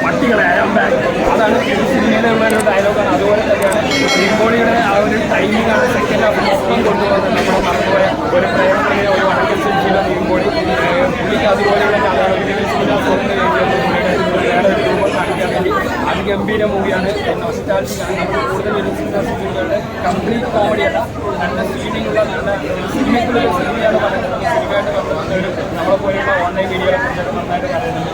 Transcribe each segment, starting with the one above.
പട്ടികളെ അതാണ് സിനിമയിലുള്ള ഒരു ഡയലോഗാണ്. അതുപോലെ തന്നെയാണ് നിംബോളിയുടെ ആ ഒരു ടൈമിങ്ങാണ് സെക്കൻഡ് ഹാഫ് മൊത്തം കൊണ്ടുപോകുന്നത്. നമ്മൾ മറന്നുപോയ ഒരു പ്രേമത്തിലെ ഒരു വടക്കൻ ശില്പിയുടെ നിംബോളി പുള്ളിക്ക് അതുപോലെയുള്ള വേറെ ഒരു രൂപം കാണിക്കാൻ വേണ്ടി അതിഗംഭീര മൂവിയാണ്. നൊസ്റ്റാൾജിക്കാണ്. നമ്മൾ കൂടുതൽ സിനിമകളുടെ കംപ്ലീറ്റ് കോമഡിയല്ല, നല്ല സ്ക്രീനിങ്ങുള്ള നല്ല സിനിമയ്ക്കുള്ള സിനിമയാണ് പറയുന്നത്. സിനിമയായിട്ട് വന്നവർ നമ്മളെ പോലെയുള്ള ഓൺലൈൻ മീഡിയകളെ കുറിച്ചൊക്കെ നന്നായിട്ട് പറയുന്നുണ്ട്.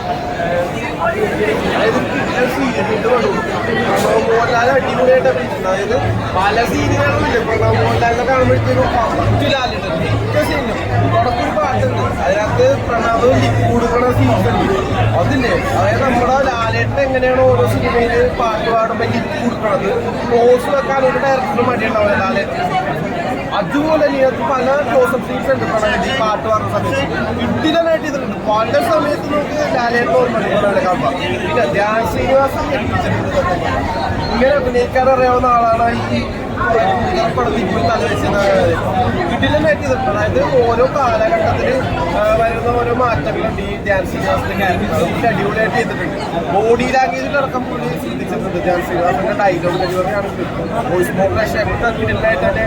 മോഹൻലാൽ അടിപൊളിയായിട്ട് അഭിനയിച്ചിട്ടുണ്ട്. അതായത് പല സീനുകളുമില്ല. ഇപ്പൊ മോഹൻലാലിനെ കാണുമ്പോഴത്തേക്കും തുടക്കൊരു പാട്ടുണ്ട്, അതിനകത്ത് പ്രണവും കൊടുക്കണ സീൻസ് ഉണ്ട്. അതില്ലേ, അതായത് നമ്മുടെ ലാലേട്ടൻ എങ്ങനെയാണ് ഓരോ സിനിമയിൽ പാട്ട് പാടുമ്പോൾ ലിപ് കൊടുക്കണത്, ക്ലോസ് വെക്കാൻ ഒരു ഡയറക്ടറിന് മടിയുണ്ടാവില്ല ലാലേട്ടൻ. അതുപോലെ ഇതിനകത്ത് പല ക്ലോസപ്പ് സീൻസ് ഉണ്ട് പ്രണയത്തിൽ പാട്ട് പാടുന്ന സമയത്ത് ഇഡിലനായിട്ട് ഇതിലുണ്ട്. പല സമയത്ത് നമുക്ക് ലാലേട്ടൻ ഓർമ്മ കാണാം. പിന്നെ ധ്യാൻ ശ്രീനിവാസൻ ഇങ്ങനെ അഭിനയിക്കാൻ അറിയാവുന്ന ആളാണ് ഈ പടത്തിൽ ഇപ്പോൾ തലവെച്ചത്. ഇഡിലനായിട്ട് ഇതിലുണ്ട്. അതായത് ഓരോ കാലഘട്ടത്തിൽ വരുന്ന ഓരോ മാറ്റങ്ങളുണ്ട് ഈ ധ്യാൻ ശ്രീനിവാസന്റെ ക്യാരക്ടർ അടിപൊളിയായിട്ട് ചെയ്തിട്ടുണ്ട്. ബോഡി ലാംഗ്വേജിലടക്കം പുള്ളി ശ്രദ്ധിച്ചിട്ടുണ്ട്. ധ്യാൻ ശ്രീനിവാസന്റെ ഡയലോഗ് ഡെലിവറിയാണെങ്കിൽ വോയിസ് മോഡുലേഷൻ ഇഡിലനായിട്ട് തന്നെ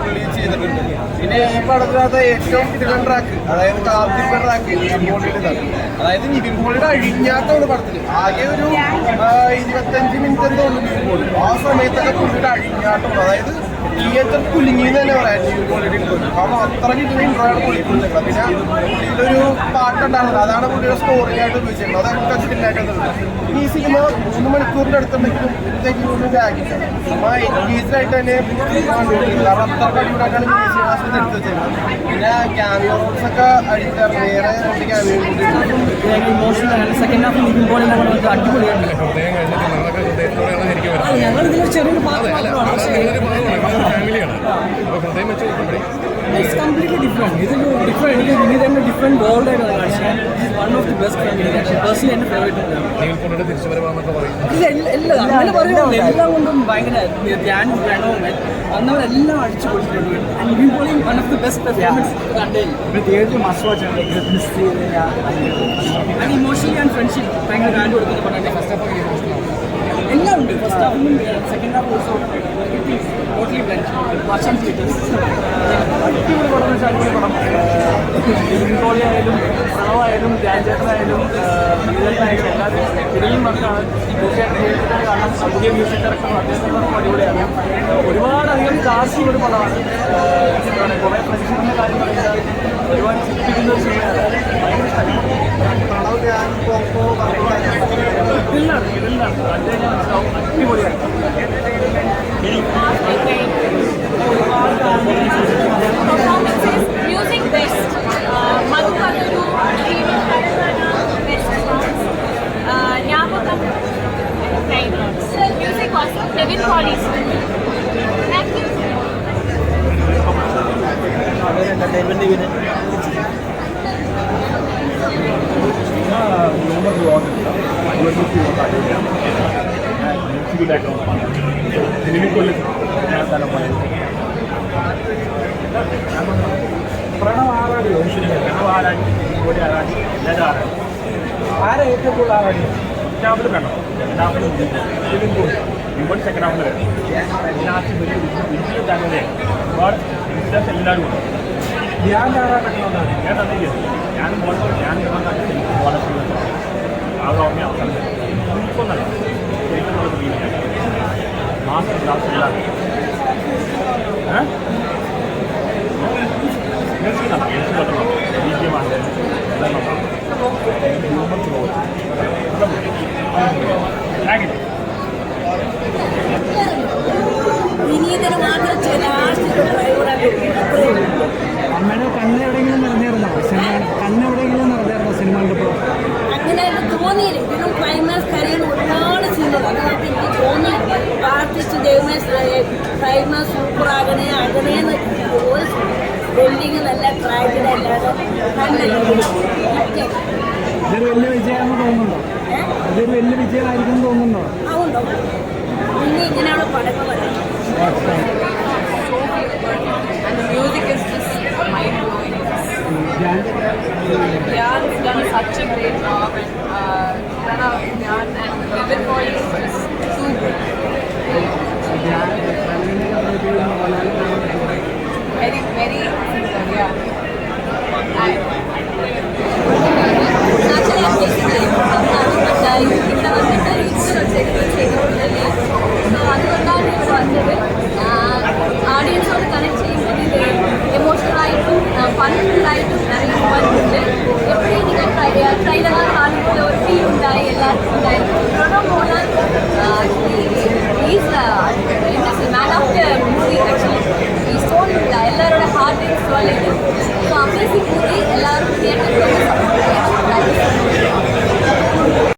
പുള്ളി ചെയ്തിട്ടുണ്ട്. പിന്നെ ഈ പടത്തിനകത്ത് ഏറ്റവും കിടക്കൻ ട്രാക്ക്, അതായത് കാർത്തിക് ട്രാക്ക് നിവിൻ പോളിയുടെ, അതായത് നിവിൻ പോളിയുടെ അഴിഞ്ഞാത്തമാണ് പടത്തിൽ. ആകെ ഒരു 25 മിനിറ്റ് എന്തോണ്ട് നിവിൻ പോളി. ആ സമയത്തൊക്കെ പുള്ളിയുടെ അഴിഞ്ഞാട്ടം, അതായത് തിയേറ്റർ കുലുങ്ങിന്ന് തന്നെ പറയാം നിവിൻ പോളിയുടെ ഇൻട്രോയിൽ. കാരണം അത്ര കിട്ടുന്ന ഇൻട്രോയാണ് പുള്ളിക്കുള്ളത്. പിന്നെ പുള്ളിയിലൊരു പാട്ടുണ്ടായിരുന്നത്, അതാണ് പുള്ളിയുടെ സ്റ്റോറിയായിട്ട് ഉപയോഗിച്ചിരുന്നത്. അതൊക്കെ സ്റ്റില്ലായിട്ടുണ്ട്. ഇനി ഈ സിനിമ 3 മണിക്കൂറിൻ്റെ അടുത്തുണ്ടെങ്കിലും ഇതെങ്കിലും ലാഗില്ല. നമ്മൾ എൻഗേജ്ഡായിട്ട് തന്നെ കാരണം അത്ര കടിയൂടാക്കാണ് ശ്രീനിവാസൻ എടുത്ത് വെച്ചിരുന്നത്. പിന്നെ ക്യാമിയോ റോൾസ് ഒക്കെ അടിയിട്ടാണ്. വേറെ രണ്ട് cameo emotional second half Nivin Pauly അടിപൊളിയാണ്. ഞങ്ങൾ ഇതിൽ ചെറിയൊരു ഇറ്റ്സ് കംപ്ലീറ്റ്ലി ഡിഫറെൻറ്റ്. ഇതൊരു ഡിഫറെൻറ്റ്, എനിക്ക് ഇനി തന്നെ ഡിഫറെൻറ്റ് വേൾഡ് ആയിട്ട് കാണിച്ചാൽ one of the best family. Personally എൻ്റെ ഫേവറേറ്റ് അങ്ങനെ പറയുന്നത് എല്ലാം കൊണ്ടും ഭയങ്കര ധ്യാൻ പ്രണവും അന്നവരെല്ലാം അടിച്ചു കൊടുത്തിട്ടുണ്ട്. Nivin Pauly one of the best performance കണ്ടേ. ആൻഡ് ഇമോഷണലി ആൻഡ് ഫ്രണ്ട്ഷിപ്പ് ഭയങ്കര വാല്യൂ കൊടുക്കുന്ന പടം. ഫസ്റ്റ് ഹാഫ് എല്ലാം ഉണ്ട്. ഫസ്റ്റ് ഹാഫിലും second half also totally blend. വർഷം തിയേറ്റേഴ്സ് അടിപൊളി പടം എന്ന് വെച്ചാൽ അടിപൊളി പടം. നിവിൻ പോളി ആയാലും പ്രണവായാലും ധ്യാൻ ചേട്ടനായാലും വിജയനായാലും എല്ലാവരും ഇടയും വർക്കാണ്. തീർച്ചയായിട്ടും തിയേറ്ററിൽ കാണാൻ. പുതിയ മ്യൂസിക് ഡയറക്ടറും അദ്ദേഹത്തിനും അടിപൊളിയാണ്. ഒരുപാടധികം കാശുള്ള ഒരു പടമാണ്. കുറേ ഫ്രണ്ട്ഷിപ്പിൻ്റെ കാര്യം പറയുന്നത് ഒരുപാട് ചിരിപ്പിക്കുന്ന ഒരു സിനിമയാണ്. ഭയങ്കര ഇഷ്ടമാണ്. ഇതിലാണ് അദ്ദേഹം അടിപൊളിയാണ്. Music best. Madhukadu, best songs. Nyabakam, music was Niviൻ Pauly. Thank you. Entertainment event. Pranav ആറാടി പ്രണവ് ആരാടി കൂടി ആറാടി എല്ലാവരും ആറാടി. ആരെ ഏറ്റവും കൂടുതൽ ആറാടി? ഹാഫിൽ വേണം. രണ്ടാമത് നിവിൻ പോളി. നിവിൻ സെക്കൻഡ് ഹാഫിൽ വേണം. ഇതിനകത്ത് വലിയ ചാനലേ ഒരുപാട് ഇൻസ്റ്റൻസ് എല്ലാവരും ഉണ്ട്. ഞാൻ ആറാടിക്കൊണ്ടാണ് ഞാൻ തന്നെ ചെയ്തത്. ഞാനും മോട്ടോ ഞാൻ വളരെ അത് ഓർമ്മ അവസാനം നമുക്കൊന്നല്ല ശരിക്കും മാസം ക്ലാസ് എല്ലാവരും വിനീതന് മാത്രം അമ്മയുടെ കണ്ണെവിടെയെങ്കിലും നിറഞ്ഞായിരുന്നോ കണ്ണെവിടെയെങ്കിലും നിറഞ്ഞായിരുന്നോ സിനിമ കണ്ടപ്പോൾ? അങ്ങനെ തോന്നിയില്ല. ഇതിനും ക്ലൈമാക്സ് കരയുന്ന ഒരുപാട് സീനുകൾ അത് നമുക്ക് എനിക്ക് തോന്നി. പ്രാർത്ഥിച്ചു ദൈവമേ ക്ലൈമാക്സ് സൂപ്പറാകണേ അകണേന്ന് ഒരു ബിൽഡിങ് നല്ല ട്രാജഡി അല്ലാതെ വലിയ വിജയമായിരിക്കും തോന്നുന്നുണ്ടോ? അതുണ്ടാവും. ഇനി ഇങ്ങനെയുള്ള പടങ്ങൾ വരാം. And the music is just mind-blowing. Dhyan has done such a great job, and Dhyan and Vivek Roy is just too good. Very, very similar, yeah. Actually, I'm getting like ആഡിയൻസോട് connect ചെയ്യുമ്പോൾ ഇത് എമോഷണലായിട്ടും ഫണ്ണായിട്ടും நிறைய ഉണ്ട്. എപ്പോഴും നിങ്ങൾ trailer കാണുമ്പോൾ ഒരു feel ഉണ്ടായി എല്ലാവർക്കും ഉണ്ടായിരുന്നു. Mohanlal is man of the movie. Actually ഈ സ്റ്റോൺ എല്ലാവരുടെ ഹാർട്ട് സ്റ്റോൾ ചെയ്തു. So amazing movie.